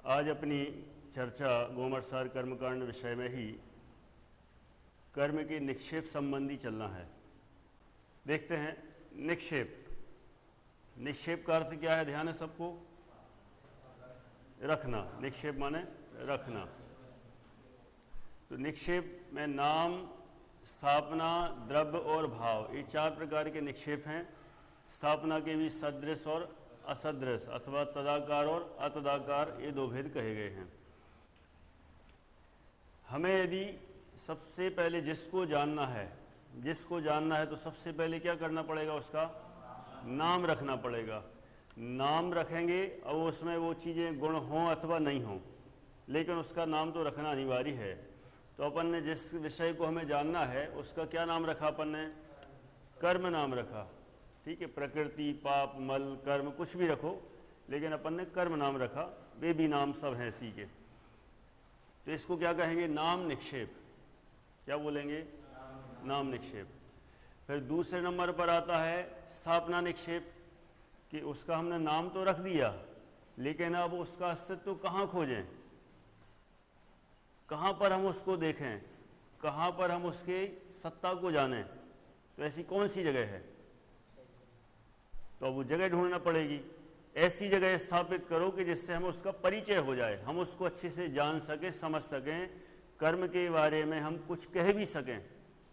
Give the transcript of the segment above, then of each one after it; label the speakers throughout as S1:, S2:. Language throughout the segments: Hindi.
S1: आज अपनी चर्चा गोमटसार कर्मकांड विषय में ही कर्म के निक्षेप संबंधी चलना है। देखते हैं निक्षेप। निक्षेप का अर्थ क्या है? ध्यान है सबको? रखना। निक्षेप माने रखना। तो निक्षेप में नाम, स्थापना, द्रव्य और भाव, ये चार प्रकार के निक्षेप हैं। स्थापना के भी सदृश और असदृश अथवा तदाकार और अतदाकार, ये दो भेद कहे गए हैं। हमें यदि सबसे पहले जिसको जानना है तो सबसे पहले क्या करना पड़ेगा? उसका नाम रखना पड़ेगा। नाम रखेंगे और उसमें वो चीज़ें गुण हों अथवा नहीं हों, लेकिन उसका नाम तो रखना अनिवार्य है। तो अपन ने जिस विषय को हमें जानना है उसका क्या नाम रखा? अपन ने कर्म नाम रखा। ठीक है, प्रकृति, पाप, मल, कर्म कुछ भी रखो, लेकिन अपन ने कर्म नाम रखा। वे भी नाम सब हैं इसी के। तो इसको क्या कहेंगे? नाम निक्षेप। क्या बोलेंगे? नाम निक्षेप। फिर दूसरे नंबर पर आता है स्थापना निक्षेप, कि उसका हमने नाम तो रख दिया, लेकिन अब उसका अस्तित्व कहाँ खोजें, कहाँ पर हम उसको देखें, कहाँ पर हम उसके सत्ता को जानें। तो ऐसी कौन सी जगह है? तो अब वो जगह ढूंढना पड़ेगी। ऐसी जगह स्थापित करो कि जिससे हमें उसका परिचय हो जाए, हम उसको अच्छे से जान सकें, समझ सकें, कर्म के बारे में हम कुछ कह भी सकें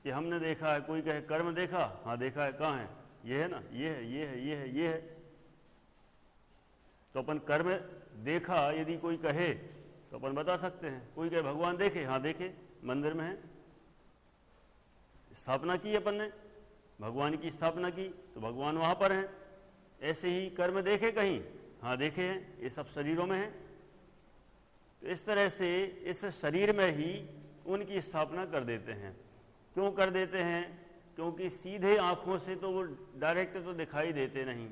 S1: कि हमने देखा है। कोई कहे कर्म देखा? हाँ देखा है। कहाँ है? ये है ना, ये है, ये है, ये है, ये है। तो अपन कर्म देखा यदि कोई कहे तो अपन बता सकते हैं। कोई कहे भगवान देखे? हाँ देखे, मंदिर में है। स्थापना की अपन ने, भगवान की स्थापना की, तो भगवान वहाँ पर हैं। ऐसे ही कर्म देखे कहीं? हाँ देखे हैं, ये सब शरीरों में है। तो इस तरह से इस शरीर में ही उनकी स्थापना कर देते हैं। क्यों कर देते हैं? क्योंकि सीधे आँखों से तो वो डायरेक्ट तो दिखाई देते नहीं,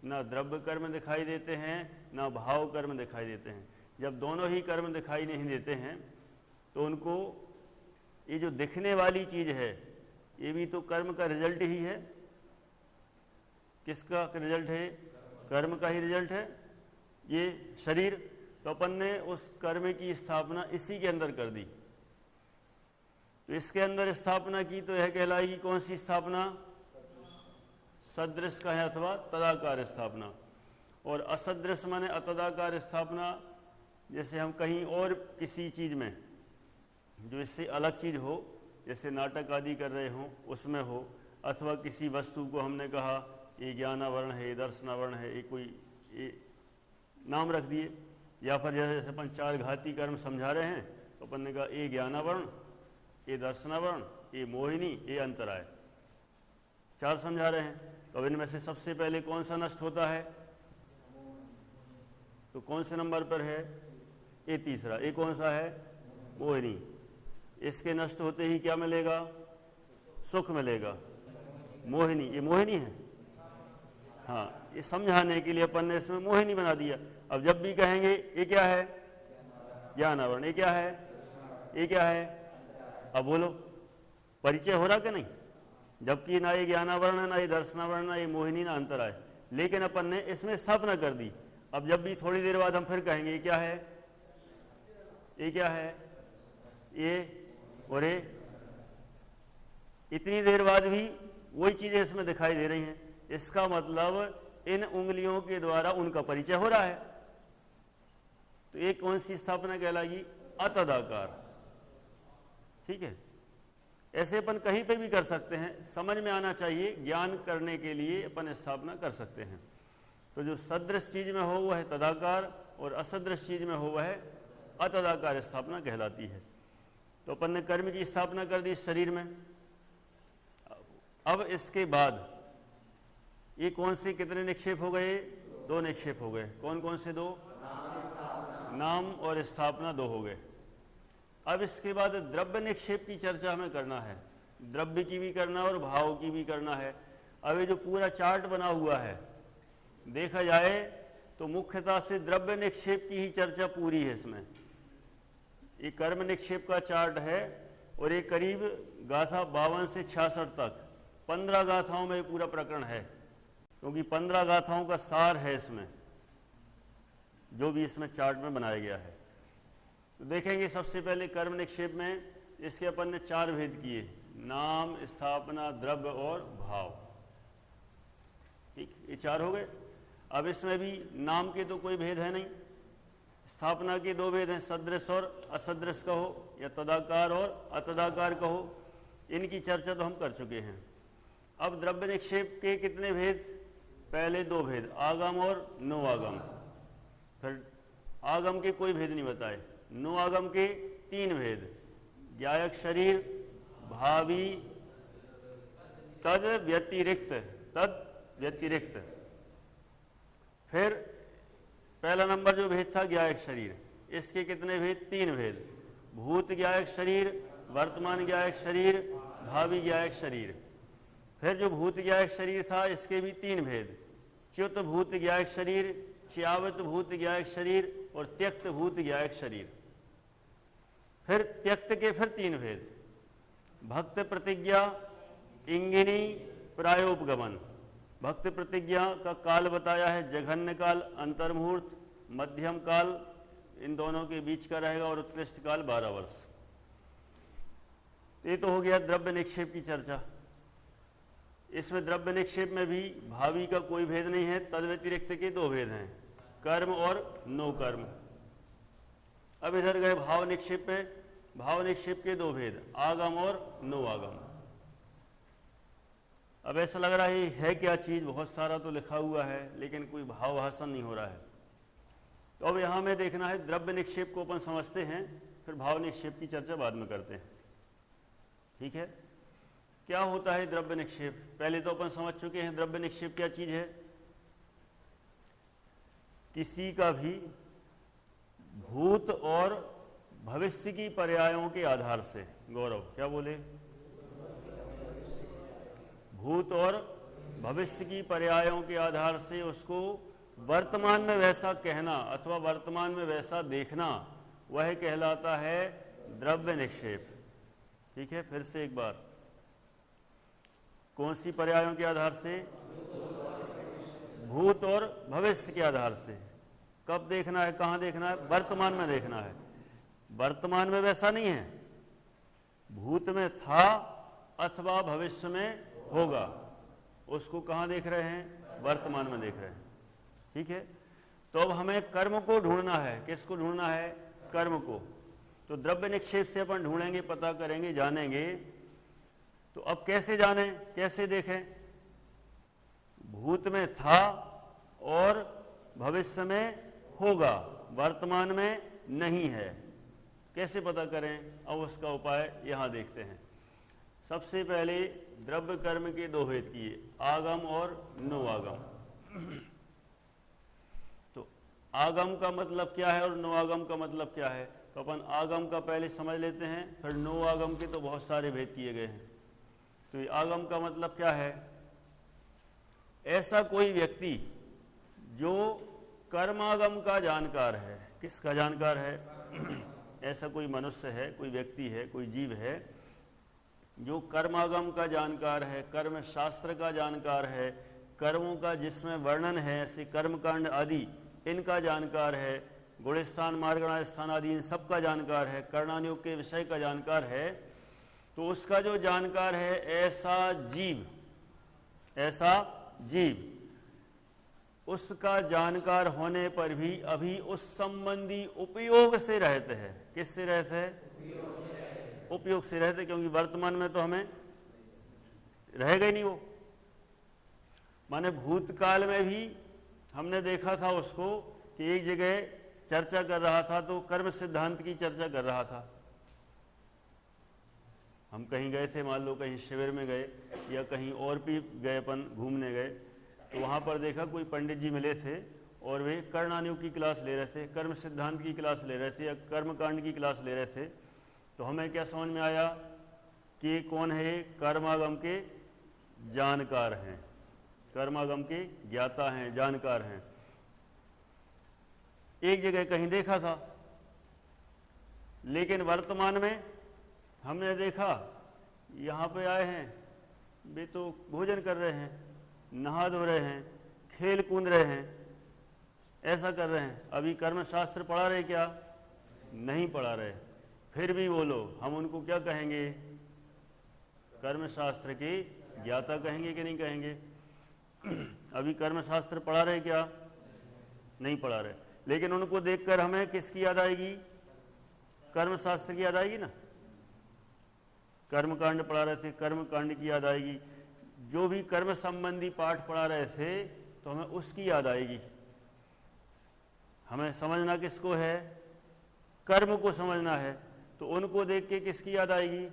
S1: ना द्रव्य कर्म दिखाई देते हैं, ना भाव कर्म दिखाई देते हैं। जब दोनों ही कर्म दिखाई नहीं देते हैं तो उनको ये जो दिखने वाली चीज़ है ये भी तो कर्म का रिजल्ट ही है। किसका रिजल्ट है? कर्म का ही रिजल्ट है ये शरीर। तो अपन ने उस कर्म की स्थापना इसी के अंदर कर दी। तो इसके अंदर स्थापना की तो यह कहलाएगी कौन सी स्थापना? सदृश का है अथवा तदाकार स्थापना। और असदृश माने अतदाकार स्थापना। जैसे हम कहीं और किसी चीज़ में जो इससे अलग चीज़ हो, जैसे नाटक आदि कर रहे हों उसमें हो, अथवा किसी वस्तु को हमने कहा ये ज्ञानावरण है, ये दर्शनावरण है, ये कोई ये नाम रख दिए। या फिर जैसे अपन चार घाती कर्म समझा रहे हैं तो अपन ने कहा ये ज्ञानावरण, ये दर्शनावरण, ये मोहिनी, ये अंतराय, चार समझा रहे हैं। तो इनमें से सबसे पहले कौन सा नष्ट होता है? तो कौन से नंबर पर है? ये तीसरा। ये कौन सा है? मोहिनी। इसके नष्ट होते ही क्या मिलेगा? सुख मिलेगा। मोहिनी, ये मोहिनी है। हाँ, ये समझाने के लिए अपन ने इसमें मोहिनी बना दिया। अब जब भी कहेंगे ये क्या है? ज्ञानावरण। ये क्या है? ये क्या है? अब बोलो, परिचय हो रहा कि नहीं? जबकि ना ये ज्ञानावरण है, ना ये दर्शनावरण, ना ये मोहिनी, ना अंतराय, लेकिन अपन ने इसमें स्थापना कर दी। अब जब भी थोड़ी देर बाद हम फिर कहेंगे ये क्या है? ये क्या है? ये और ये, इतनी देर बाद भी वही चीजें इसमें दिखाई दे रही हैं। इसका मतलब इन उंगलियों के द्वारा उनका परिचय हो रहा है। तो एक कौन सी स्थापना कहलाएगी? अतदाकार। ठीक है, ऐसे अपन कहीं पे भी कर सकते हैं, समझ में आना चाहिए, ज्ञान करने के लिए अपन स्थापना कर सकते हैं। तो जो सदृश चीज में हो वह है तदाकार, और असदृश चीज में हो वह है अतदाकार स्थापना कहलाती है। तो अपन ने कर्म की स्थापना कर दी इस शरीर में। अब इसके बाद ये कौन से कितने निक्षेप हो गए? दो निक्षेप हो गए। कौन कौन से? दो। नाम और स्थापना दो हो गए। अब इसके बाद द्रव्य निक्षेप की चर्चा हमें करना है। द्रव्य की भी करना और भाव की भी करना है। अब ये जो पूरा चार्ट बना हुआ है, देखा जाए तो मुख्यतः से द्रव्य निक्षेप की ही चर्चा पूरी है इसमें। ये कर्म निक्षेप का चार्ट है और ये करीब गाथा 52 से 66 तक 15 गाथाओं में पूरा प्रकरण है, क्योंकि 15 गाथाओं का सार है इसमें। जो भी इसमें चार्ट में बनाया गया है। तो देखेंगे सबसे पहले कर्म निक्षेप में इसके अपन ने 4 भेद किए, नाम, स्थापना, द्रव्य और भाव। ठीक, ये 4 हो गए। अब इसमें भी नाम के तो कोई भेद है नहीं, स्थापना के 2 भेद हैं, सदृश और असदृश कहो या तदाकार और अतदाकार कहो, इनकी चर्चा तो हम कर चुके हैं। अब द्रव्य निक्षेप के कितने भेद? पहले 2 भेद, आगम और नो आगम। फिर आगम के कोई भेद नहीं बताए, नो आगम के 3 भेद, ज्ञायक शरीर, भावी, तद व्यतिरिक्त। फिर पहला नंबर जो भेद था ज्ञायक शरीर, इसके कितने भेद? 3 भेद, भूत ज्ञायक शरीर, वर्तमान ज्ञायक शरीर, भावी ज्ञायक शरीर। फिर जो भूत ज्ञायक शरीर था इसके भी 3 भेद, च्युत भूत ज्ञायक शरीर, च्यावत भूत ज्ञायक शरीर और त्यक्त भूत ज्ञायक शरीर। फिर त्यक्त के फिर 3 भेद, भक्त प्रतिज्ञा, इंगिनी, प्रायोपगमन। भक्त प्रतिज्ञा का काल बताया है, जघन्य काल, अंतर्मुहूर्त, मध्यम काल, इन दोनों के बीच का रहेगा, और उत्कृष्ट काल 12 वर्ष। ये तो हो गया द्रव्य निक्षेप की चर्चा। इसमें द्रव्य निक्षेप में भी भावी का कोई भेद नहीं है, तद व्यतिरिक्त के 2 भेद हैं, कर्म और नो कर्म। अब इधर गए भाव निक्षेप पे, भाव निक्षेप के 2 भेद, आगम और नो आगम। अब ऐसा लग रहा है क्या चीज, बहुत सारा तो लिखा हुआ है लेकिन कोई भाव भाषण नहीं हो रहा है। तो अब यहां में देखना है, द्रव्य निक्षेप को अपन समझते हैं, फिर भाव निक्षेप की चर्चा बाद में करते हैं। ठीक है, क्या होता है द्रव्य निक्षेप? पहले तो अपन समझ चुके हैं द्रव्य निक्षेप क्या चीज है। किसी का भी भूत और भविष्य की पर्यायों के आधार से, गौरव क्या बोले? भूत और भविष्य की पर्यायों के आधार से उसको वर्तमान में वैसा कहना अथवा वर्तमान में वैसा देखना, वह कहलाता है द्रव्य निक्षेप। ठीक है, फिर से एक बार, कौन सी पर्यायों के आधार से? भूत और भविष्य के आधार से। कब देखना है, कहां देखना है? वर्तमान में देखना है। वर्तमान में वैसा नहीं है, भूत में था अथवा भविष्य में होगा, उसको कहां देख रहे हैं? वर्तमान में देख रहे हैं। ठीक है, तो अब हमें कर्म को ढूंढना है। किसको ढूंढना है? कर्म को। तो द्रव्य निक्षेप से अपन ढूंढेंगे, पता करेंगे, जानेंगे। तो अब कैसे जाने, कैसे देखें? भूत में था और भविष्य में होगा, वर्तमान में नहीं है, कैसे पता करें? अब उसका उपाय यहां देखते हैं। सबसे पहले द्रव्य कर्म के 2 भेद किए, आगम और नो आगम। तो आगम का मतलब क्या है और नो आगम का मतलब क्या है? तो अपन आगम का पहले समझ लेते हैं, फिर नो आगम के तो बहुत सारे भेद किए गए हैं। तो ये आगम का मतलब क्या है? ऐसा कोई व्यक्ति जो कर्मागम का जानकार है। किसका जानकार है? ऐसा कोई मनुष्य है, कोई व्यक्ति है, कोई जीव है जो कर्मागम का जानकार है, कर्म शास्त्र का जानकार है, कर्मों का जिसमें वर्णन है, ऐसे कर्मकांड आदि इनका जानकार है, गुणस्थान, मार्गणास्थान आदि इन सब का जानकार है, कर्णानुयोग के विषय का जानकार है। तो उसका जो जानकार है, ऐसा जीव उसका जानकार होने पर भी अभी उस संबंधी उपयोग से रहते हैं। किससे रहते हैं? उपयोग से रहते, क्योंकि वर्तमान में तो हमें रहेगा ही नहीं वो। माने भूतकाल में भी हमने देखा था उसको कि एक जगह चर्चा कर रहा था, तो कर्म सिद्धांत की चर्चा कर रहा था। हम कहीं गए थे, मान लो कहीं शिविर में गए या कहीं और भी गए, अपन घूमने गए, तो वहाँ पर देखा कोई पंडित जी मिले थे और वे कर्णानुयोग की क्लास ले रहे थे, कर्म सिद्धांत की क्लास ले रहे थे या कर्मकांड की क्लास ले रहे थे। तो हमें क्या समझ में आया कि कौन है? कर्मागम के जानकार हैं, कर्मागम के ज्ञाता हैं, जानकार हैं। एक जगह कहीं देखा था, लेकिन वर्तमान में हमने देखा यहाँ पे आए हैं, वे तो भोजन कर रहे हैं, नहा धो रहे हैं, खेल कूद रहे हैं, ऐसा कर रहे हैं। अभी कर्मशास्त्र पढ़ा रहे क्या? नहीं पढ़ा रहे, फिर भी बोलो, हम उनको क्या कहेंगे? कर्मशास्त्र के ज्ञाता कहेंगे कि नहीं कहेंगे? अभी कर्मशास्त्र पढ़ा रहे क्या? नहीं पढ़ा रहे, लेकिन उनको देखकर हमें किसकी याद आएगी? कर्मशास्त्र की याद आएगी ना। कर्मकांड पढ़ा रहे थे, कर्मकांड की याद आएगी। जो भी कर्म संबंधी पाठ पढ़ा रहे थे तो हमें उसकी याद आएगी। हमें समझना किसको है? कर्म को समझना है, तो उनको देख के किसकी याद आएगी?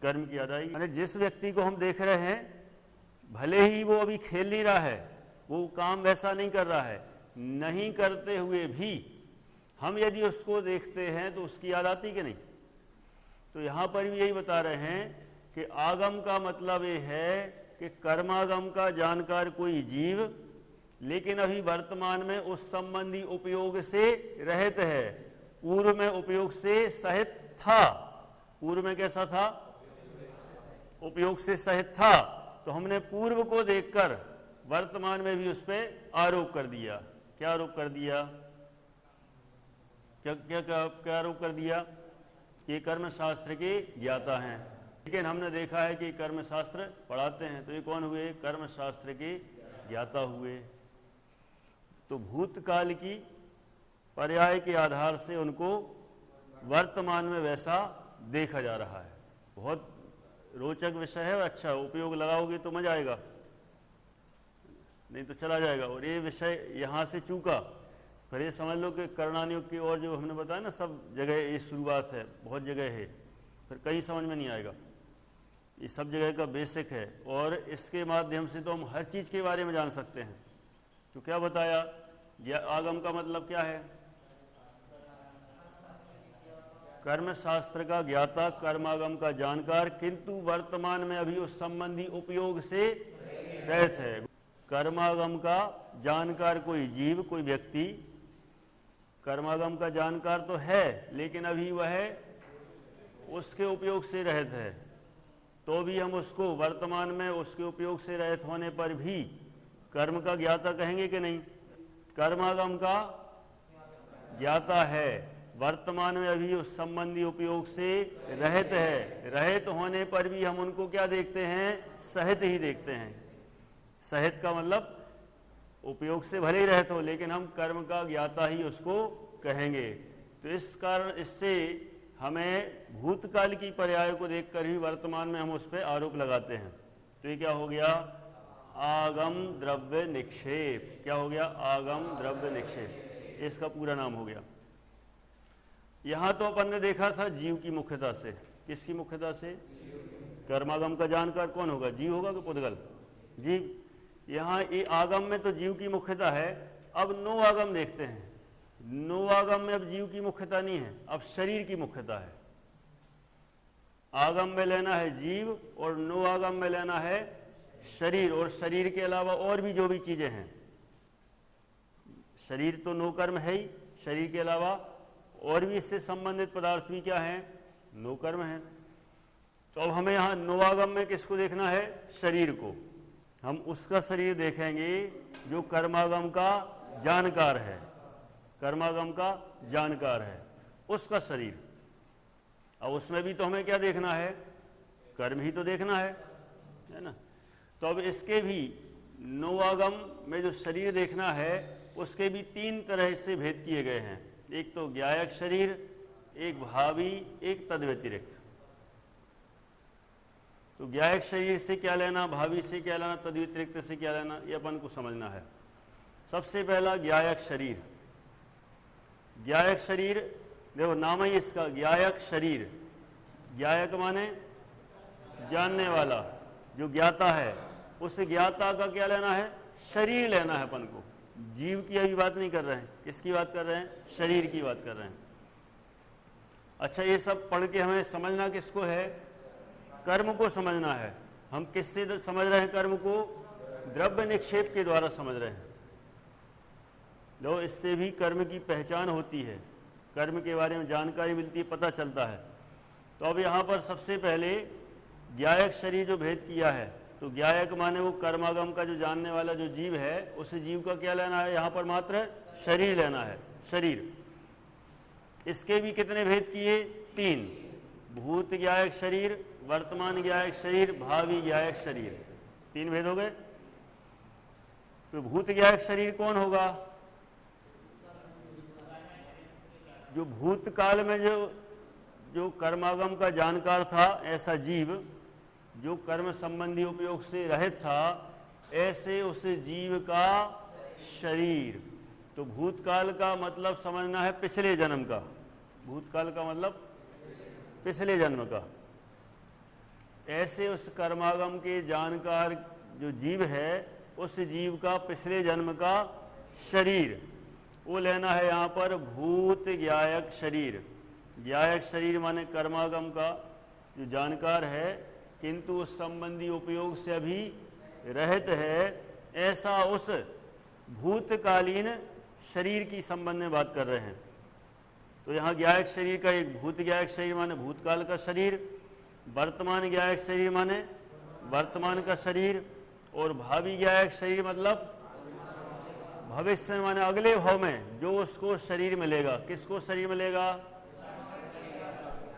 S1: कर्म की याद आएगी। यानी जिस व्यक्ति को हम देख रहे हैं, भले ही वो अभी खेल नहीं रहा है, वो काम वैसा नहीं कर रहा है, नहीं करते हुए भी हम यदि उसको देखते हैं तो उसकी याद आती कि नहीं? तो यहां पर भी यही बता रहे हैं कि आगम का मतलब ये है कि कर्मागम का जानकार कोई जीव, लेकिन अभी वर्तमान में उस संबंधी उपयोग से रहित है। पूर्व में उपयोग से सहित था। पूर्व में कैसा था? उपयोग से सहित था। तो हमने पूर्व को देखकर वर्तमान में भी उस पर आरोप कर दिया। क्या आरोप कर दिया? क्या आरोप कर दिया? कि कर्मशास्त्र के ज्ञाता हैं। लेकिन हमने देखा है कि कर्मशास्त्र पढ़ाते हैं, तो ये कौन हुए? कर्मशास्त्र के ज्ञाता हुए। तो भूतकाल की पर्याय के आधार से उनको वर्तमान में वैसा देखा जा रहा है। बहुत रोचक विषय है और अच्छा, उपयोग लगाओगे तो मजा आएगा, नहीं तो चला जाएगा। और ये विषय यहाँ से चूका, फिर ये समझ लो कि करणानियोग की और जो हमने बताया ना, सब जगह ये शुरुआत है, बहुत जगह है, फिर कहीं समझ में नहीं आएगा। ये सब जगह का बेसिक है और इसके माध्यम से तो हम हर चीज़ के बारे में जान सकते हैं। तो क्या बताया? आगम का मतलब क्या है? कर्मशास्त्र का ज्ञाता, कर्मागम का जानकार, किंतु वर्तमान में अभी उस संबंधी उपयोग से रहित है। कर्मागम का जानकार कोई जीव, कोई व्यक्ति, कर्मागम का जानकार तो है, लेकिन अभी वह उसके उपयोग से रहित है। तो भी हम उसको वर्तमान में उसके उपयोग से रहित होने पर भी कर्म का ज्ञाता कहेंगे कि नहीं? कर्मागम का ज्ञाता है, वर्तमान में अभी उस संबंधी उपयोग से रहित है। रहित होने पर भी हम उनको क्या देखते हैं? सहित ही देखते हैं। सहित का मतलब उपयोग से भले ही रहित हो, लेकिन हम कर्म का ज्ञाता ही उसको कहेंगे। तो इस कारण इससे हमें भूतकाल की पर्याय को देखकर ही वर्तमान में हम उस पर आरोप लगाते हैं। तो ये क्या हो गया? आगम द्रव्य निक्षेप। क्या हो गया? आगम द्रव्य निक्षेप, इसका पूरा नाम हो गया। यहां तो अपन ने देखा था जीव की मुख्यता से। किसकी मुख्यता से? कर्मागम का जानकार कौन होगा? जीव होगा कि पुद्गल? जीव। यहाँ ये आगम में तो जीव की मुख्यता है। अब नो आगम देखते हैं। नो आगम में अब जीव की मुख्यता नहीं है, अब शरीर की मुख्यता है। आगम में लेना है जीव और नो आगम में लेना है शरीर, और शरीर के अलावा और भी जो भी चीजें हैं। शरीर तो नो कर्म है ही, शरीर के अलावा और भी इससे संबंधित पदार्थ भी क्या हैं? नो कर्म है। तो अब हमें यहाँ नो आगम में किसको देखना है? शरीर को। हम उसका शरीर देखेंगे जो कर्मागम का जानकार है। कर्मागम का जानकार है उसका शरीर। अब उसमें भी तो हमें क्या देखना है? कर्म ही तो देखना है ना। तो अब इसके भी नो आगम में जो शरीर देखना है, उसके भी तीन तरह से भेद किए गए हैं। एक तो ज्ञायक शरीर, एक भावी, एक तद्व्यतिरिक्त। तो ज्ञायक शरीर से क्या लेना, भावी से क्या लेना, तद्व्यतिरिक्त से क्या लेना, ये अपन को समझना है। सबसे पहला ज्ञायक शरीर। ज्ञायक शरीर देखो, नाम ही इसका ज्ञायक शरीर। ज्ञायक माने जानने वाला, जो ज्ञाता है। उस ज्ञाता का क्या लेना है? शरीर लेना है अपन को। जीव की अभी बात नहीं कर रहे हैं। किसकी बात कर रहे हैं? शरीर की बात कर रहे हैं। अच्छा, ये सब पढ़ के हमें समझना किसको है? कर्म को समझना है। हम किससे समझ रहे हैं कर्म को? द्रव्य निक्षेप के द्वारा समझ रहे हैं। जो इससे भी कर्म की पहचान होती है, कर्म के बारे में जानकारी मिलती है, पता चलता है। तो अब यहाँ पर सबसे पहले ज्ञायक शरीर जो भेद किया है, तो ज्ञायक माने वो कर्मागम का जो जानने वाला जो जीव है, उस जीव का क्या लेना है, यहाँ पर मात्र शरीर लेना है, शरीर। इसके भी कितने भेद किए, 3, भूत ज्ञायक शरीर, वर्तमान ज्ञायक शरीर, भावी ज्ञायक शरीर, 3 भेद हो गए। तो भूत ज्ञायक शरीर कौन होगा, जो भूतकाल में जो कर्मागम का जानकार था, ऐसा जीव जो कर्म संबंधी उपयोग से रहित था, ऐसे उस जीव का शरीर। तो भूतकाल का मतलब समझना है पिछले जन्म का, भूतकाल का मतलब पिछले जन्म का। ऐसे उस कर्मागम के जानकार जो जीव है, उस जीव का पिछले जन्म का शरीर, वो लेना है यहाँ पर भूत ज्ञायक शरीर। ज्ञायक शरीर माने कर्मागम का जो जानकार है, किंतु उस संबंधी उपयोग से अभी रहित है, ऐसा उस भूतकालीन शरीर की संबंध में बात कर रहे हैं। तो यहाँ ज्ञायक शरीर का एक भूत ज्ञायक शरीर माने भूतकाल का शरीर, वर्तमान ज्ञायक शरीर माने वर्तमान का शरीर, और भावी ज्ञायक शरीर मतलब भविष्य माने अगले भाव में जो उसको शरीर मिलेगा। किसको शरीर मिलेगा,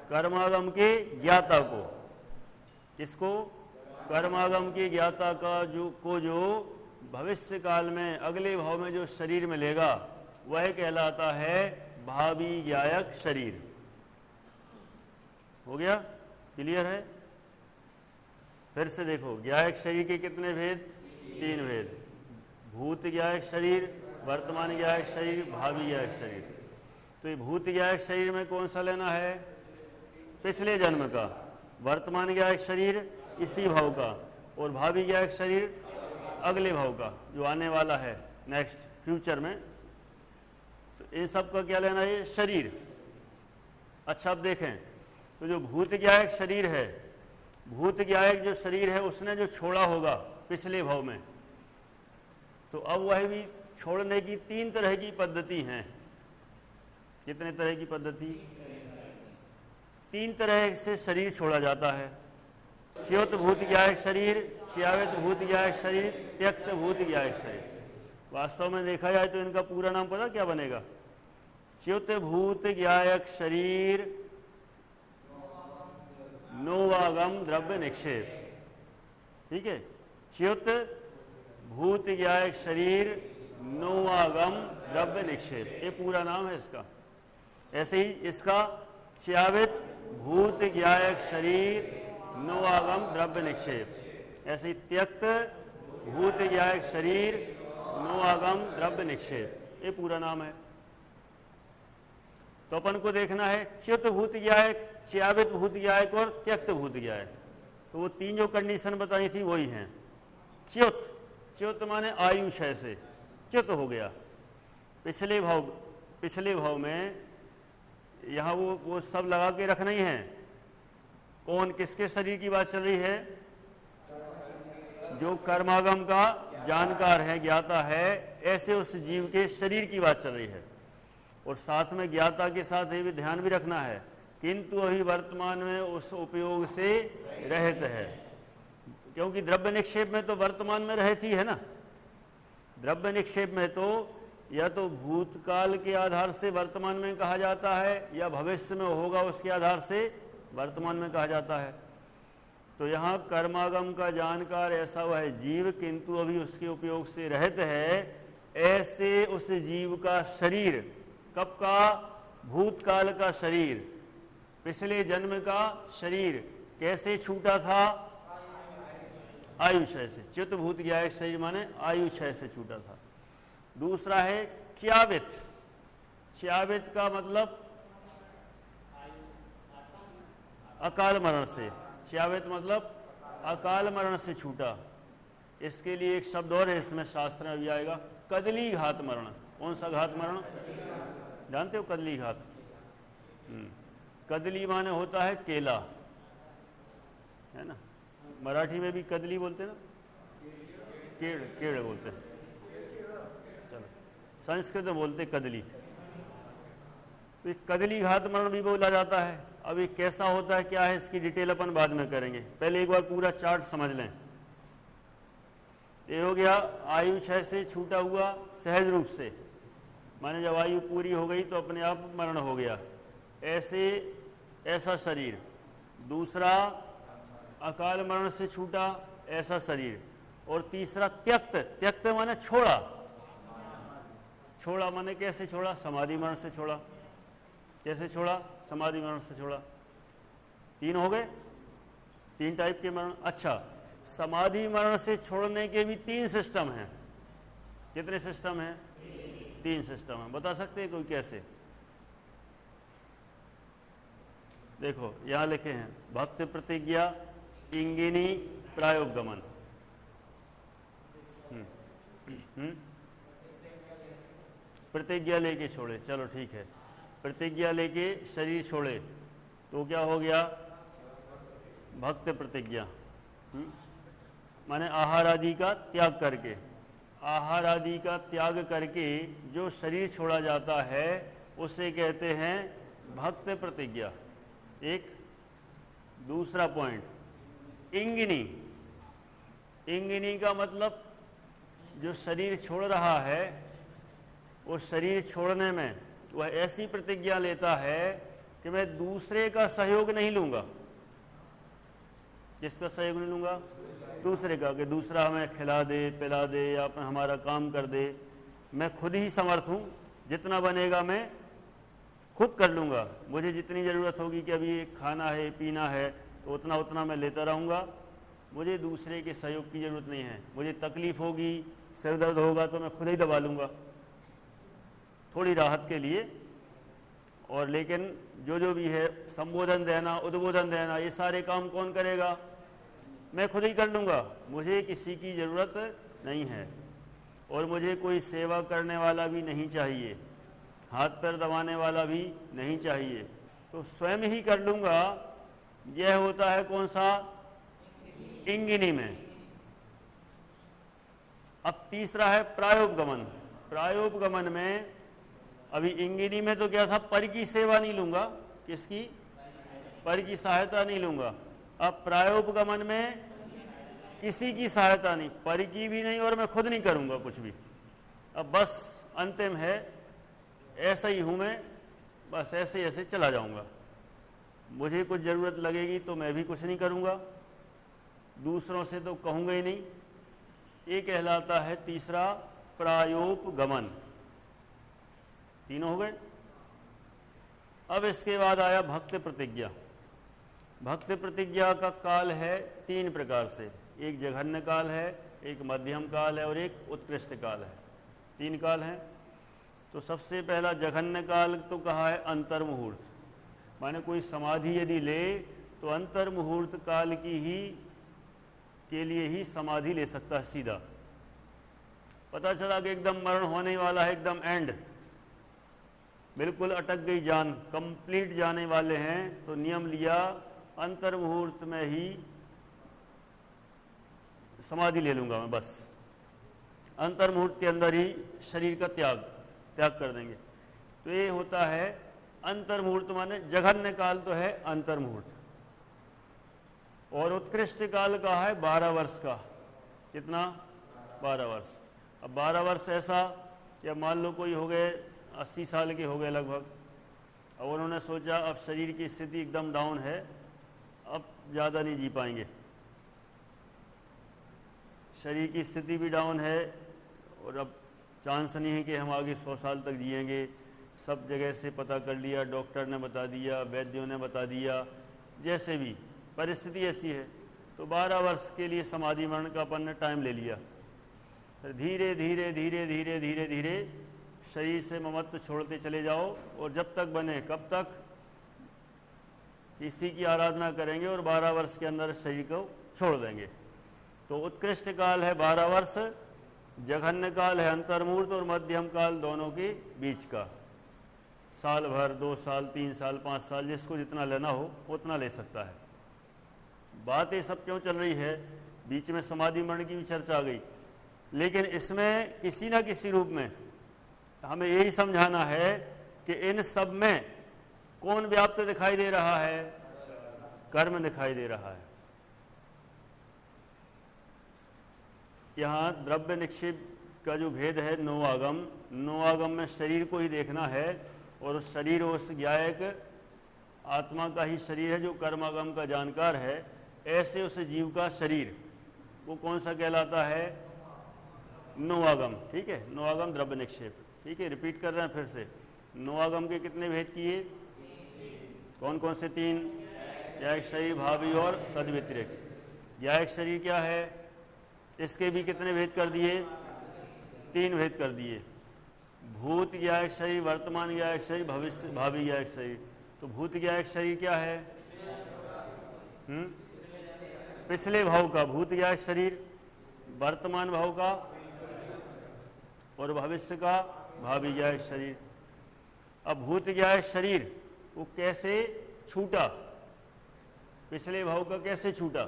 S1: कर्मागम के ज्ञाता को। किसको, कर्मागम के ज्ञाता का जो भविष्य काल में अगले भाव में जो शरीर मिलेगा, वह कहलाता है भावी ज्ञायक शरीर। हो गया, क्लियर है। फिर से देखो, ज्ञायक शरीर के कितने भेद, 3 भेद, भूत ज्ञायक शरीर, वर्तमान ज्ञायक शरीर, भावी ज्ञायक शरीर। तो ये भूत ज्ञायक शरीर में कौन सा लेना है, पिछले जन्म का, वर्तमान ज्ञायक शरीर इसी भाव का, और भावी ज्ञायक शरीर अगले भाव का जो आने वाला है नेक्स्ट फ्यूचर में। तो इन सब का क्या लेना है, शरीर। अच्छा, अब देखें तो जो भूत ज्ञायक शरीर है, भूत ज्ञायक जो शरीर है, उसने जो छोड़ा होगा पिछले भाव में, तो अब वह भी छोड़ने की 3 तरह की पद्धति हैं। कितने तरह की पद्धति, 3 तरह से शरीर छोड़ा जाता है। च्युत भूत ज्ञायक शरीर, च्यावित भूत ज्ञायक शरीर, त्यक्त भूत ज्ञायक शरीर। वास्तव में देखा जाए तो इनका पूरा नाम पता क्या बनेगा, च्युत भूत ज्ञायक शरीर नोवागम द्रव्य निक्षेप। ठीक है, च्युत भूत ज्ञायक शरीर नोवागम द्रव्य निक्षेप, ये पूरा नाम है इसका। ऐसे ही इसका च्यावित भूत ज्ञायक शरीर नोवागम द्रव्य निक्षेप, ऐसे ही त्यक्त भूत ज्ञायक शरीर नोवागम द्रव्य निक्षेप, ये पूरा नाम है। तो अपन को देखना है च्युत भूत ज्ञायक, च्यावित भूत ज्ञायक और त्यक्त भूत ज्ञायक। तो वो 3 जो कंडीशन बताई थी वही हैं। च्युत, च्युत माने आयुषय से च्युत हो गया, पिछले भाव में यहाँ वो सब लगा के रखना ही है। कौन, किसके शरीर की बात चल रही है, जो कर्मागम का जानकार है, ज्ञाता है, ऐसे उस जीव के शरीर की बात चल रही है। और साथ में ज्ञाता के साथ ये भी ध्यान भी रखना है, किंतु अभी वर्तमान में उस उपयोग से रहित है। क्योंकि द्रव्य निक्षेप में तो वर्तमान में रहती है ना, द्रव्य निक्षेप में तो या तो भूतकाल के आधार से वर्तमान में कहा जाता है, या भविष्य में होगा उसके आधार से वर्तमान में कहा जाता है। तो यहाँ कर्मागम का जानकार ऐसा वह जीव, किंतु अभी उसके उपयोग से रहित है, ऐसे उस जीव का शरीर, कब का, भूतकाल का शरीर, पिछले जन्म का शरीर कैसे छूटा था, आयुषय से। च्युत भूत ज्ञायक शरीर माने आयुषय से छूटा था। दूसरा है च्यावित, च्यावित का मतलब अकाल मरण से, च्यावित मतलब अकाल मरण से छूटा। इसके लिए एक शब्द और है इसमें, शास्त्र में भी आएगा, कदली घात मरण। कौन सा घात मरण जानते हो, कदली घात। कदली माने होता है केला, है ना, मराठी में भी कदली बोलते ना, केड़ बोलते हैं, चलो संस्कृत में बोलते कदली। तो एक कदली घात मरण भी बोला जाता है। अब ये कैसा होता है, क्या है, इसकी डिटेल अपन बाद में करेंगे, पहले एक बार पूरा चार्ट समझ लें। ये हो गया आयु क्षय से छूटा हुआ सहज रूप से, माने जब आयु पूरी हो गई तो अपने आप मरण हो गया, ऐसा शरीर। दूसरा अकाल मरण से छूटा ऐसा शरीर। और तीसरा त्यक्त, त्यक्त माने छोड़ा, छोड़ा माने कैसे छोड़ा? समाधि मरण से छोड़ा। कैसे छोड़ा? समाधि मरण से छोड़ा। 3 हो गए, 3 टाइप के मरण। अच्छा, समाधि मरण से छोड़ने के भी 3 सिस्टम हैं। कितने सिस्टम हैं? 3 सिस्टम हैं। बता सकते हैं कोई कैसे? देखो यहां लिखे हैं, भक्त प्रतिज्ञा, इंगिनी, प्रायोपगमन। प्रतिज्ञा लेके छोड़े, चलो ठीक है। प्रतिज्ञा लेके शरीर छोड़े तो क्या हो गया? भक्त प्रतिज्ञा। माने आहार आदि का त्याग करके, आहार आदि का त्याग करके जो शरीर छोड़ा जाता है उसे कहते हैं भक्त प्रतिज्ञा। एक दूसरा पॉइंट इंगिनी। इंगिनी का मतलब जो शरीर छोड़ रहा है वो शरीर छोड़ने में वह ऐसी प्रतिज्ञा लेता है कि मैं दूसरे का सहयोग नहीं लूंगा। किसका सहयोग नहीं लूंगा? दूसरे का, कि दूसरा हमें खिला दे, पिला दे या हमारा काम कर दे। मैं खुद ही समर्थ हूं, जितना बनेगा मैं खुद कर लूंगा। मुझे जितनी ज़रूरत होगी कि अभी खाना है, पीना है, तो उतना उतना मैं लेता रहूंगा। मुझे दूसरे के सहयोग की ज़रूरत नहीं है। मुझे तकलीफ होगी, सिर दर्द होगा तो मैं खुद ही दबा लूंगा थोड़ी राहत के लिए। और लेकिन जो भी है, संबोधन देना, उद्बोधन देना, ये सारे काम कौन करेगा? मैं खुद ही कर लूँगा। मुझे किसी की ज़रूरत नहीं है और मुझे कोई सेवा करने वाला भी नहीं चाहिए, हाथ पैर दबाने वाला भी नहीं चाहिए, तो स्वयं ही कर लूँगा। यह होता है कौन सा? इंगिनी में। अब तीसरा है प्रायोपगमन। प्रायोपगमन में अभी इंगिनी में तो क्या था? पर की सेवा नहीं लूंगा। किसकी? पर की सहायता नहीं लूंगा। अब प्रायोपगमन में किसी की सहायता नहीं, पर की भी नहीं, और मैं खुद नहीं करूंगा कुछ भी। अब बस अंतिम है, ऐसा ही हूं मैं, बस ऐसे ऐसे चला जाऊंगा। मुझे कुछ जरूरत लगेगी तो मैं भी कुछ नहीं करूंगा, दूसरों से तो कहूंगा ही नहीं। ये कहलाता है तीसरा प्रायोपगमन। 3 हो गए। अब इसके बाद आया भक्त प्रतिज्ञा। भक्त प्रतिज्ञा का काल है 3 प्रकार से, एक जघन्य काल है, एक मध्यम काल है और एक उत्कृष्ट काल है। 3 काल हैं। तो सबसे पहला जघन्य काल तो कहा है अंतर मुहूर्त, माने कोई समाधि यदि ले तो अंतर मुहूर्त काल के लिए ही समाधि ले सकता है सीधा। पता चला कि एकदम मरण होने वाला है, एकदम एंड, बिल्कुल अटक गई जान, कंप्लीट जाने वाले हैं, तो नियम लिया अंतर मुहूर्त में ही समाधि ले लूंगा मैं। बस अंतर मुहूर्त के अंदर ही शरीर का त्याग कर देंगे। तो ये होता है अंतर मुहूर्त, माने जघन्य काल तो है अंतर मुहूर्त। और उत्कृष्ट काल का है 12 वर्ष का। कितना? 12 वर्ष। अब 12 वर्ष ऐसा, या मान लो कोई हो गए 80 साल के हो गए लगभग, और उन्होंने सोचा अब शरीर की स्थिति एकदम डाउन है, अब ज़्यादा नहीं जी पाएंगे, शरीर की स्थिति भी डाउन है और अब चांस नहीं है कि हम आगे 100 साल तक जिएंगे। सब जगह से पता कर लिया, डॉक्टर ने बता दिया, वैद्यों ने बता दिया, जैसे भी परिस्थिति ऐसी है, तो 12 वर्ष के लिए समाधि मरण का अपन ने टाइम ले लिया। फिर धीरे धीरे धीरे धीरे धीरे धीरे शरीर से ममत्व छोड़ते चले जाओ, और जब तक बने कब तक किसी की आराधना करेंगे और 12 वर्ष के अंदर शरीर को छोड़ देंगे। तो उत्कृष्ट काल है 12 वर्ष, जघन्य काल है अंतर्मुहूर्त, और मध्यम काल दोनों के बीच का, साल भर, 2 साल, 3 साल, 5 साल, जिसको जितना लेना हो उतना ले सकता है। बात ये सब क्यों चल रही है? बीच में समाधि मरण की भी चर्चा आ गई, लेकिन इसमें किसी न किसी रूप में हमें यही समझाना है कि इन सब में कौन व्याप्त दिखाई दे रहा है? कर्म दिखाई दे रहा है। यहाँ द्रव्य निक्षेप का जो भेद है नोआगम, नोआगम में शरीर को ही देखना है और उस शरीर उस ज्ञायक आत्मा का ही शरीर है जो कर्मागम का जानकार है। ऐसे उस जीव का शरीर वो कौन सा कहलाता है? नोआगम। ठीक है, नोआगम द्रव्य निक्षेप। ठीक है, रिपीट कर रहे हैं फिर से। नोआगम के कितने भेद किए? कौन कौन से? 3। ज्ञायक शरीर, भावी और तद व्यतिरिक्त। ज्ञायक शरीर क्या है? इसके भी कितने भेद कर दिए? 3 भेद कर दिए। भूत ज्ञायक शरीर, वर्तमान ज्ञायक शरीर, भविष्य भावी ज्ञायक शरीर। तो भूत ज्ञायक शरीर क्या है? पिछले भाव का भूत ज्ञायक शरीर, वर्तमान भाव का और भविष्य का भावी ज्ञायक शरीर। अब भूत ज्ञायक शरीर वो कैसे छूटा? पिछले भाव का कैसे छूटा?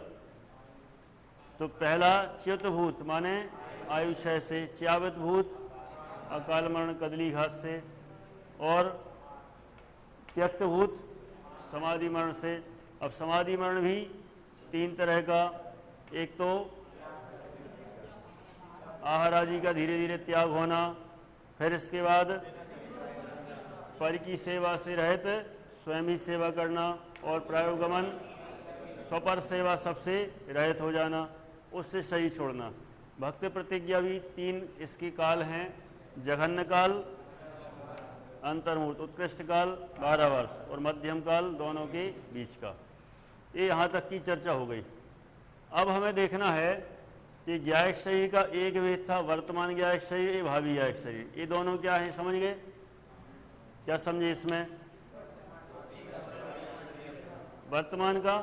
S1: तो पहला च्युतभूत माने आयुषय से, च्यावत भूत अकाल मरण कदली घात से, और त्यक्तभूत समाधि मरण से। अब समाधि मरण भी 3 तरह का, एक तो आहार आदि का धीरे धीरे त्याग होना, फिर इसके बाद पर की सेवा से रहित स्वयं ही सेवा करना, और प्रायोगमन स्वपर सेवा सबसे रहित हो जाना, उससे शरीर छोड़ना। भक्त प्रतिज्ञा भी 3 इसके काल हैं, जघन्य काल, अंतर्मुहूर्त, उत्कृष्ट काल 12 वर्ष और मध्यम काल दोनों के बीच का। ये यहाँ तक की चर्चा हो गई। अब हमें देखना है कि ज्ञायक शरीर का एक भेद था, वर्तमान ज्ञायक शरीर, भावी ज्ञायक शरीर। ये दोनों क्या है, समझ गए? क्या समझे इसमें? वर्तमान का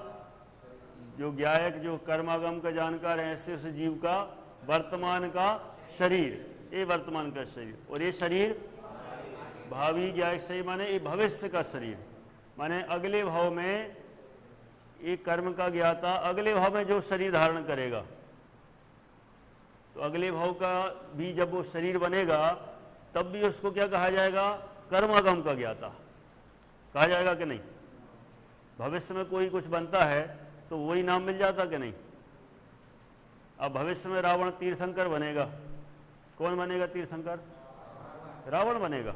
S1: जो ज्ञायक, जो कर्मागम का जानकार है, ऐसे उस जीव का वर्तमान का शरीर, ये वर्तमान का शरीर। और ये शरीर भावी ज्ञायक शरीर माने ये भविष्य का शरीर, माने अगले भाव में ये कर्म का ज्ञाता अगले भाव में जो शरीर धारण करेगा। तो अगले भाव का भी जब वो शरीर बनेगा तब भी उसको क्या कहा जाएगा? कर्मागम का ज्ञाता कहा जाएगा कि नहीं? भविष्य में कोई कुछ बनता है तो वही नाम मिल जाता कि नहीं? अब भविष्य में रावण तीर्थंकर बनेगा, कौन बनेगा तीर्थंकर? रावण बनेगा।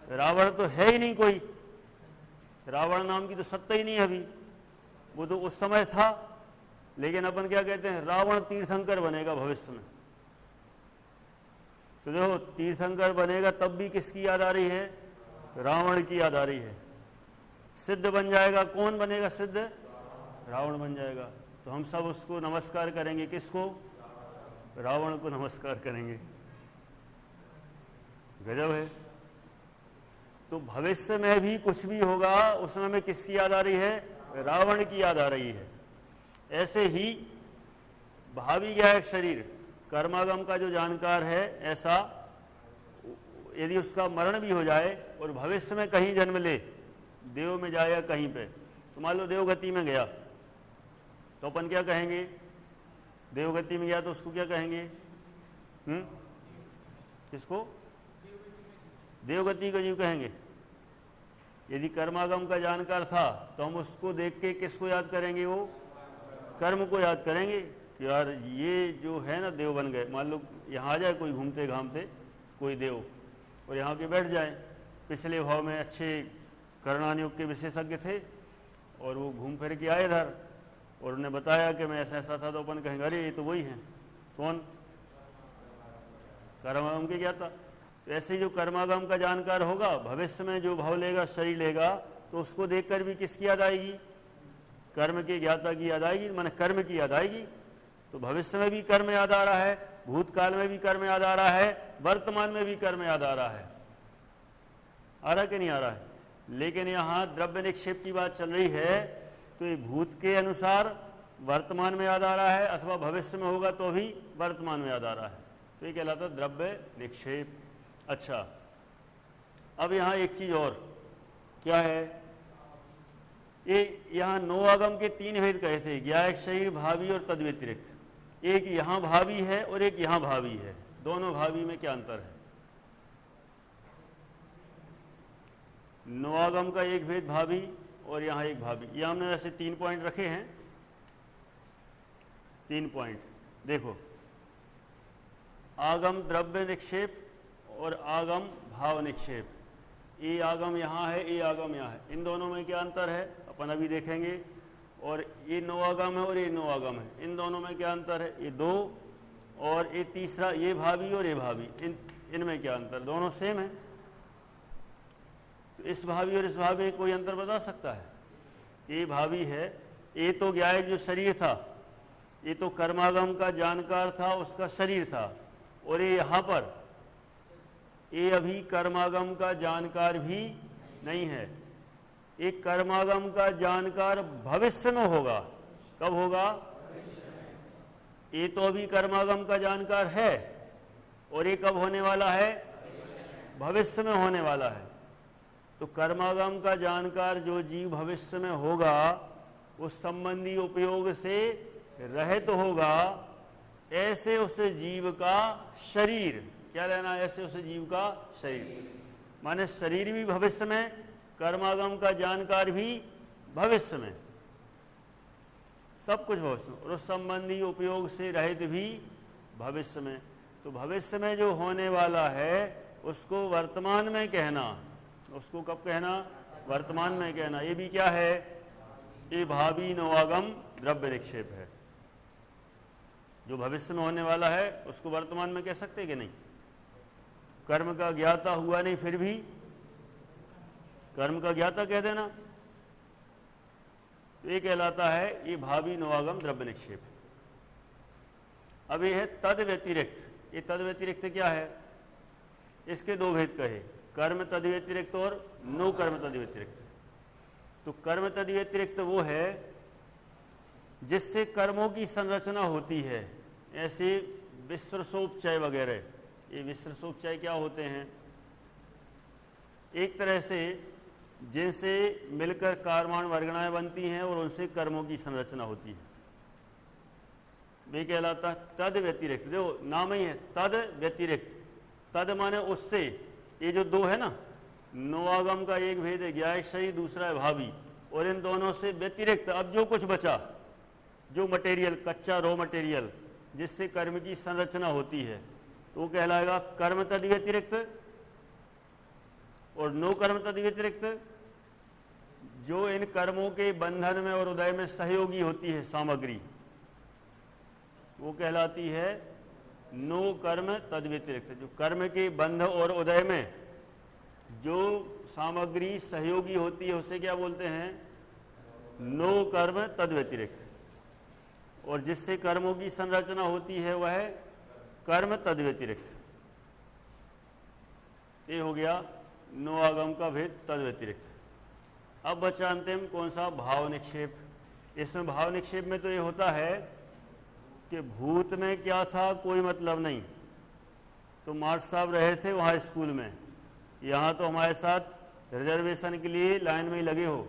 S1: रावण तो है ही नहीं कोई, रावण नाम की तो सत्ता ही नहीं है अभी, वो तो उस समय था। लेकिन अपन क्या कहते हैं? रावण तीर्थंकर बनेगा भविष्य में। तो देखो, तीर्थंकर बनेगा तब भी किसकी याद आ रही है? रावण की याद आ रही है। सिद्ध बन जाएगा, कौन बनेगा सिद्ध? रावण बन जाएगा। तो हम सब उसको नमस्कार करेंगे, किसको? रावण को नमस्कार करेंगे। गजब है। तो भविष्य में भी कुछ भी होगा उसमें हमें किसकी याद आ रही है? रावण की याद आ रही है। ऐसे ही भावी ज्ञायक शरीर कर्मागम का जो जानकार है, ऐसा यदि उसका मरण भी हो जाए और भविष्य में कहीं जन्म ले, देव में जाए या कहीं पे, तो मान लो देवगति में गया, तो अपन क्या कहेंगे? देवगति में गया तो उसको क्या कहेंगे? किसको? देवगति को जीव कहेंगे। यदि कर्मागम का जानकार था तो हम उसको देख के किसको याद करेंगे? वो कर्म को याद करेंगे कि यार ये जो है ना देव बन गए। मान लो यहाँ आ जाए कोई घूमते घामते कोई देव और यहाँ के बैठ जाए, पिछले भाव में अच्छे करणानुयोग के विशेषज्ञ थे और वो घूम फिर के आए इधर और उन्हें बताया कि मैं ऐसा ऐसा था, तो अपन कहेंगे अरे ये तो वही है। कौन? कर्मागम के ज्ञाता। तो ऐसे ही जो कर्मागम का जानकार होगा, भविष्य में जो भाव लेगा, शरीर लेगा, तो उसको देखकर भी किसकी याद आएगी? कर्म के ज्ञाता की याद आएगी, माने कर्म की याद आएगी। तो भविष्य में भी कर्म याद आ रहा है, भूतकाल में भी कर्म याद आ रहा है, वर्तमान में भी कर्म याद आ रहा है। आ रहा कि नहीं आ रहा है? लेकिन यहाँ द्रव्य निक्षेप की बात चल रही है, तो ये भूत के अनुसार वर्तमान में याद आ रहा है, अथवा भविष्य में होगा तो भी वर्तमान में याद आ रहा है। तो ये कहलाता है द्रव्य निक्षेप। अच्छा, अब यहाँ एक चीज और क्या है? ये यहाँ नोआगम के 3 भेद कहे थे, ज्ञायक शरीर, भावी और तद व्यतिरिक्त। एक यहाँ भावी है और एक यहाँ भावी है। दोनों भावी में क्या अंतर है? नोआगम का एक भेद भावी और यहाँ एक भावी। यहाँ हमने वैसे 3 पॉइंट रखे हैं, 3 पॉइंट। देखो, आगम द्रव्य निक्षेप और आगम भाव निक्षेप। ये आगम यहाँ है, ये आगम यहाँ है, इन दोनों में क्या अंतर है अपन अभी देखेंगे। और ये नो आगम है और ये नो आगम है, इन दोनों में क्या अंतर है, ये दो, और ये तीसरा ये भावी और ये भावी, इनमें क्या अंतर, दोनों सेम है। तो इस भावी और इस भावी में कोई अंतर बता सकता है? ये भावी है, ये तो क्या है, जो शरीर था, ये तो कर्मागम का जानकार था, उसका शरीर था, और ये यहाँ पर ये अभी कर्मागम का जानकार भी नहीं है। एक कर्मागम का जानकार भविष्य में होगा। कब होगा? ये तो अभी कर्मागम का जानकार है, और ये कब होने वाला है? भविष्य में होने वाला है। तो कर्मागम का जानकार जो जीव भविष्य में होगा, उस संबंधी उपयोग से रहित होगा। ऐसे उस जीव का शरीर, क्या लेना, ऐसे उस जीव का शरीर, माने शरीर भी भविष्य में, कर्मागम का जानकार भी भविष्य में, सब कुछ भविष्य में, और उस संबंधी उपयोग से रहित भी भविष्य में। तो भविष्य में जो होने वाला है उसको वर्तमान में कहना, उसको कब कहना? वर्तमान में कहना। ये भी क्या है? ये भावी नवागम द्रव्य निक्षेप है। जो भविष्य में होने वाला है उसको वर्तमान में कह सकते कि नहीं? कर्म का ज्ञाता हुआ नहीं, फिर भी कर्म का ज्ञाता कह देना, तो ये कहलाता है ये भावी नवागम द्रव्य निक्षेप। अब ये है तद व्यतिरिक्त। ये तद व्यतिरिक्त क्या है? इसके दो भेद कहे, कर्म तद व्यतिरिक्त और नो कर्म तद व्यतिरिक्त। तो कर्म तद व्यतिरिक्त वो है जिससे कर्मों की संरचना होती है, ऐसे विश्रसोपचय वगैरह। ये विश्रसोपचय क्या होते हैं? एक तरह से जिनसे मिलकर कार्याण वर्गणाएं बनती हैं और उनसे कर्मों की संरचना होती है, वे कहलाता है तद व्यतिरिक्त। देखो नाम ही है तद व्यतिरिक्त। तद माने उससे, ये जो दो है ना, नोआगम का एक भेद है ज्ञायशयी, दूसरा है भावी, और इन दोनों से व्यतिरिक्त अब जो कुछ बचा, जो मटेरियल, कच्चा रॉ मटेरियल जिससे कर्म की संरचना होती है, तो वो कहलाएगा कर्म तद व्यतिरिक्त। और नो कर्म तद व्यतिरिक्त जो इन कर्मों के बंधन में और उदय में सहयोगी होती है सामग्री, वो कहलाती है नो कर्म तद व्यतिरिक्त। जो कर्म के बंध और उदय में जो सामग्री सहयोगी होती है उसे क्या बोलते हैं? नो कर्म तद व्यतिरिक्त। और जिससे कर्मों की संरचना होती है वह है कर्म तद व्यतिरिक्त। ये हो गया नो आगम का भेद तद व्यतिरिक्त। अब बचा अंतिम कौन सा? भाव निक्षेप। इसमें भाव निक्षेप में तो ये होता है कि भूत में क्या था कोई मतलब नहीं, तो मार्ट साहब रहे थे वहाँ स्कूल में, यहाँ तो हमारे साथ रिजर्वेशन के लिए लाइन में ही लगे हो,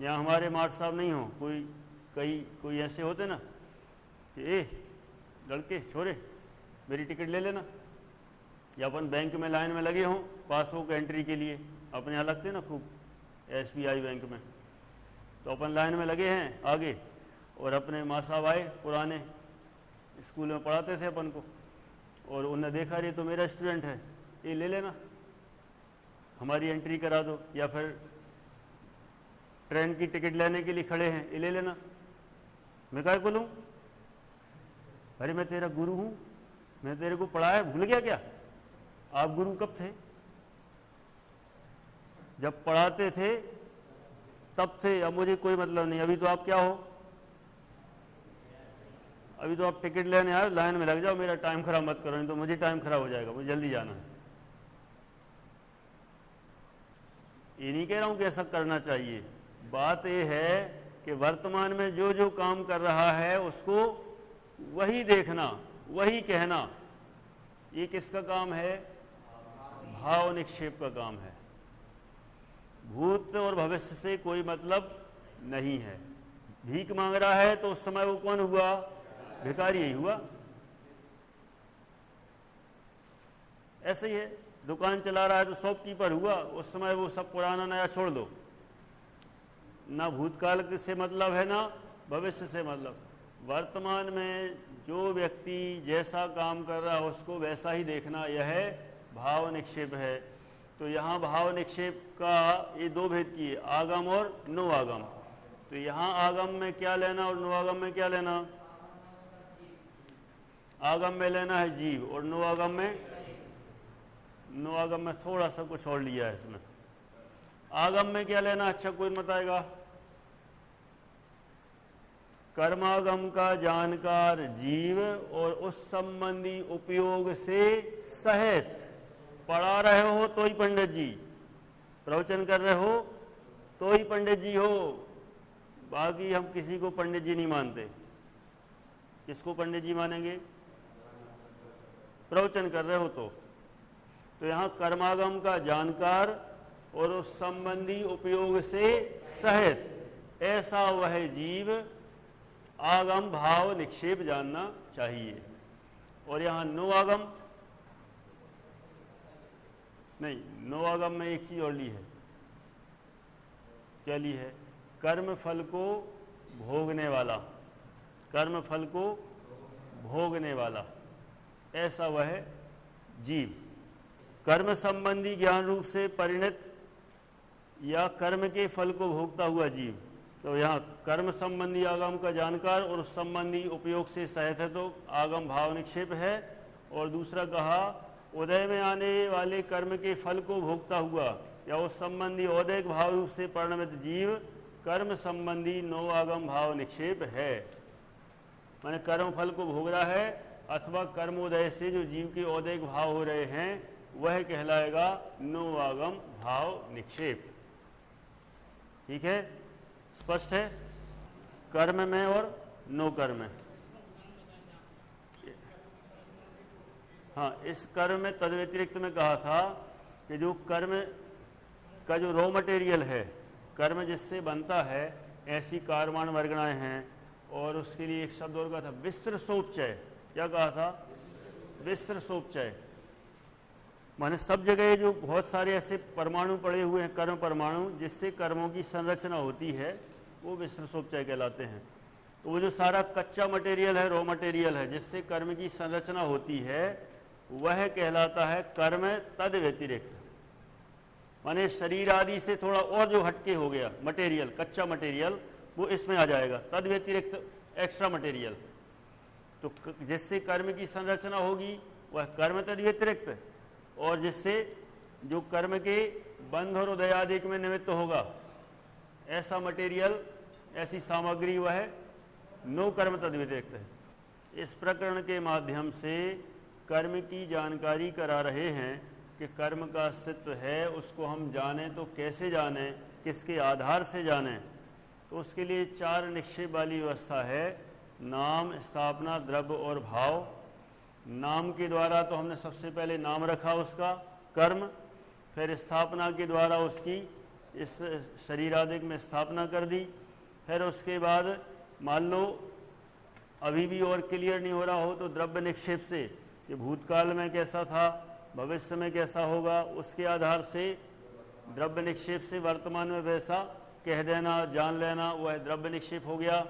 S1: यहाँ हमारे मार्ट साहब नहीं हो। कोई ऐसे होते ना कि ए लड़के छोरे मेरी टिकट ले लेना, या अपन बैंक में लाइन में लगे हों पासबुक एंट्री के लिए, अपने यहाँ लगते ना खूब SBI बैंक में, तो अपन लाइन में लगे हैं आगे, और अपने माँ साहब आए, पुराने स्कूल में पढ़ाते थे अपन को, और उन्होंने देखा रही तो मेरा स्टूडेंट है, ये ले लेना, हमारी एंट्री करा दो, या फिर ट्रेन की टिकट लेने के लिए खड़े हैं, ये ले लेना। मैं क्या बोलूँ? अरे मैं तेरा गुरु हूँ, मैं तेरे को पढ़ाया, भूल गया क्या? आप गुरु कब थे? जब पढ़ाते थे तब थे, अब मुझे कोई मतलब नहीं। अभी तो आप क्या हो? अभी तो आप टिकट लेने आए, लाइन में लग जाओ, मेरा टाइम खराब मत करो, नहीं तो मुझे टाइम खराब हो जाएगा, मुझे जल्दी जाना है। ये नहीं कह रहा हूं कि ऐसा करना चाहिए, बात यह है कि वर्तमान में जो जो काम कर रहा है उसको वही देखना, वही कहना। ये किसका काम है? भाव निक्षेप का काम है। भूत और भविष्य से कोई मतलब नहीं है। भीख मांग रहा है तो उस समय वो कौन हुआ? भिखारी ही हुआ। ऐसे ही है, दुकान चला रहा है तो शॉपकीपर हुआ, उस समय वो सब पुराना नया छोड़ दो। ना भूतकाल से मतलब है ना भविष्य से मतलब, वर्तमान में जो व्यक्ति जैसा काम कर रहा है उसको वैसा ही देखना, यह भाव निक्षेप है। तो यहाँ भाव निक्षेप का ये दो भेद किए, आगम और नो आगम। तो यहाँ आगम में क्या लेना और नो आगम में क्या लेना? आगम में लेना है जीव और नो आगम में थोड़ा सा कुछ और लिया है इसमें। आगम में क्या लेना? अच्छा कोई बताएगा? कर्मागम का जानकार जीव और उस संबंधी उपयोग से सहित। पढ़ा रहे हो तो ही पंडित जी, प्रवचन कर रहे हो तो ही पंडित जी हो, बाकी हम किसी को पंडित जी नहीं मानते। किसको पंडित जी मानेंगे? प्रवचन कर रहे हो तो यहाँ कर्मागम का जानकार और उस संबंधी उपयोग से सहित ऐसा वह जीव आगम भाव निक्षेप जानना चाहिए। और यहाँ नो आगम नहीं, नो आगम में एक चीज और ली है। क्या ली है? कर्म फल को भोगने वाला, कर्म फल को भोगने वाला ऐसा वह जीव। कर्म संबंधी ज्ञान रूप से परिणत या कर्म के फल को भोगता हुआ जीव। तो यहाँ कर्म संबंधी आगम का जानकार और उस संबंधी उपयोग से सहित है, तो आगम भाव निक्षेप है। और दूसरा कहा उदय में आने वाले कर्म के फल को भोगता हुआ या उस संबंधी औदैक भाव रूप से परिणमित जीव कर्म संबंधी नो आगम भाव निक्षेप है। माने कर्म फल को भोग रहा है अथवा कर्मोदय से जो जीव के औदैक भाव हो रहे हैं वह कहलाएगा नो आगम भाव निक्षेप। ठीक है, स्पष्ट है? कर्म में और नो कर्म में। हाँ, इस कर्म में तद व्यतिरिक्त में कहा था कि जो कर्म का जो रॉ मटेरियल है, कर्म जिससे बनता है, ऐसी कारवाण वर्गणाएं हैं। और उसके लिए एक शब्द और कहा था, विस्त्र सोपचय। क्या कहा था? विस्त्र सोपचय। माने सब जगह जो बहुत सारे ऐसे परमाणु पड़े हुए हैं, कर्म परमाणु, जिससे कर्मों की संरचना होती है, वो विस्त्र सोपचय कहलाते हैं। तो वो जो सारा कच्चा मटेरियल है, रॉ मटेरियल है, जिससे कर्म की संरचना होती है, वह कहलाता है कर्म तद व्यतिरिक्त। माने शरीर आदि से थोड़ा और जो हटके हो गया मटेरियल, कच्चा मटेरियल, वो इसमें आ जाएगा। तद व्यतिरिक्त एक्स्ट्रा मटेरियल, तो जिससे कर्म की संरचना होगी वह कर्म तद व्यतिरिक्त। और जिससे जो कर्म के बंध और उदय आदि में निमित्त होगा, ऐसा मटेरियल, ऐसी सामग्री वह नो कर्म तद व्यतिरिक्त है। इस प्रकरण के माध्यम से कर्म की जानकारी करा रहे हैं कि कर्म का अस्तित्व है, उसको हम जानें तो कैसे जानें, किसके आधार से जानें। तो उसके लिए चार निक्षेप वाली व्यवस्था है, नाम, स्थापना, द्रव्य और भाव। नाम के द्वारा तो हमने सबसे पहले नाम रखा उसका, कर्म। फिर स्थापना के द्वारा उसकी इस शरीर आदि में स्थापना कर दी। फिर उसके बाद मान लो अभी भी और क्लियर नहीं हो रहा हो तो द्रव्य निक्षेप से कि भूतकाल में कैसा था, भविष्य में कैसा होगा, उसके आधार से द्रव्य निक्षेप से वर्तमान में वैसा कह देना, जान लेना, वह द्रव्य निक्षेप हो गया।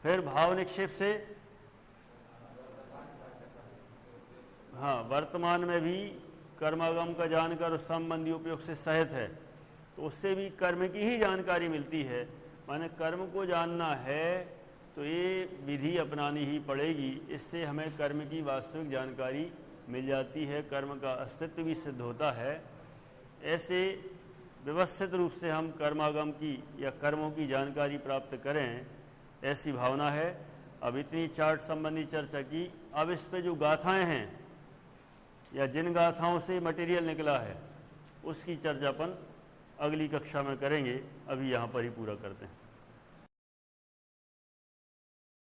S1: फिर भाव निक्षेप से हाँ, वर्तमान में भी कर्मागम का जानकर उस संबंधी उपयोग से सहित है, तो उससे भी कर्म की ही जानकारी मिलती है। माने कर्म को जानना है तो ये विधि अपनानी ही पड़ेगी, इससे हमें कर्म की वास्तविक जानकारी मिल जाती है, कर्म का अस्तित्व भी सिद्ध होता है। ऐसे व्यवस्थित रूप से हम कर्मागम की या कर्मों की जानकारी प्राप्त करें, ऐसी भावना है। अब इतनी चार्ट संबंधी चर्चा की, अब इस पे जो गाथाएं हैं या जिन गाथाओं से मटेरियल निकला है उसकी चर्चा अपन अगली कक्षा में करेंगे। अभी यहाँ पर ही पूरा करते हैं।